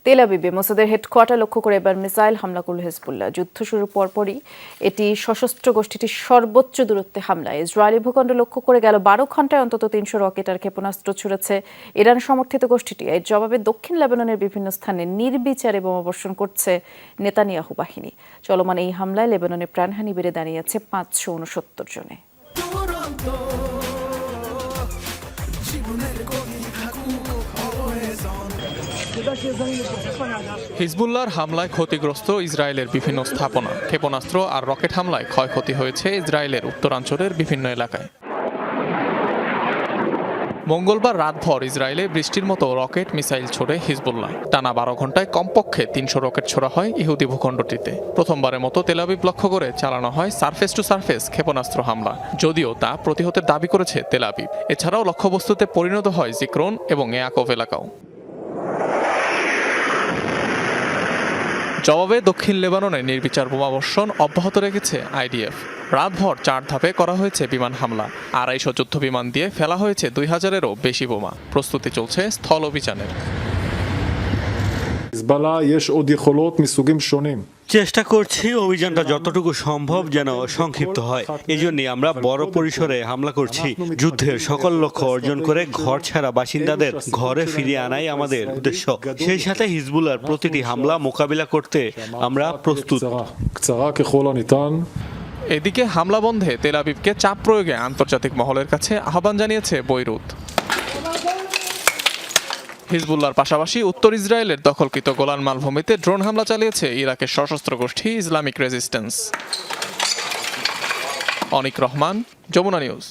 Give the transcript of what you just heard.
তেল আবিবে মোসাদের হেডকোয়ার্টার লক্ষ্য করে এবার মিসাইল হামলা করল হিজবুল্লাহ। যুদ্ধ শুরুর পরপরই এটি সশস্ত্র গোষ্ঠীটির সর্বোচ্চ দূরত্বে হামলা। ইসরায়েলি ভূখণ্ড লক্ষ্য করে গেল 12 ঘন্টায় অন্তত 300 রকেট আর ক্ষেপণাস্ত্র ছুড়েছে ইরান সমর্থিত গোষ্ঠীটি। এর জবাবে দক্ষিণ লেবাননের বিভিন্ন স্থানে নির্বিচারে বোমাবর্ষণ করছে নেতানিয়াহু বাহিনী। চলমান এই হামলায় লেবাননের প্রাণহানি বেড়ে দাঁড়িয়েছে 569 জনে। হিজবুল্লাহর হামলায় ক্ষতিগ্রস্ত ইসরায়েলের বিভিন্ন স্থাপনা, ক্ষেপণাস্ত্র আর রকেট হামলায় ক্ষয়ক্ষতি হয়েছে ইসরায়েলের উত্তরাঞ্চলের বিভিন্ন এলাকায়। মঙ্গলবার রাতভর ইসরায়েলে বৃষ্টির মতো রকেট মিসাইল ছোড়ে হিজবুল্লাহ। টানা 12 ঘন্টায় কমপক্ষে 300 রকেট ছোড়া হয় ইহুদি ভূখণ্ডটিতে। প্রথমবারের মতো তেল আবিব লক্ষ্য করে চালানো হয় সারফেস টু সারফেস ক্ষেপণাস্ত্র হামলা, যদিও তা প্রতিহতের দাবি করেছে তেল আবিব। এছাড়াও লক্ষ্যবস্তুতে পরিণত হয় জিক্রন এবং ইয়াকভ এলাকাও। জবাবে দক্ষিণ লেবাননে নির্বিচার বোমাবর্ষণ অব্যাহত রেখেছে আইডিএফ। রাতভর 4 ধাপে করা হয়েছে বিমান হামলা। 250 যুদ্ধ বিমান দিয়ে ফেলা হয়েছে 2000-এরও বেশি বোমা। প্রস্তুতি চলছে স্থল অভিযানের। চেষ্টা করছি অভিযানটা যতটুকু সম্ভব যেন সংক্ষিপ্ত হয়। এজন্যই আমরা বড় পরিসরে হামলা করছি। যুদ্ধের সকল লক্ষ্য অর্জন করে ঘর ছাড়া বাসিন্দাদের ঘরে ফিরিয়ে আনাই আমাদের উদ্দেশ্য। সেই সাথে হিজবুল্লাহর প্রতিটি হামলা মোকাবিলা করতে আমরা প্রস্তুত। এদিকে হামলা বন্ধে তেল আবিবকে চাপ প্রয়োগে আন্তর্জাতিক মহলের কাছে আহ্বান জানিয়েছে বৈরুত। হিজবুল্লাহর পাশাপাশি উত্তর ইসরায়েলের দখলকৃত গোলান মালভূমিতে ড্রোন হামলা চালিয়েছে ইরাকের সশস্ত্র গোষ্ঠী ইসলামিক রেজিস্ট্যান্স। অনিক রহমান, যমুনা নিউজ।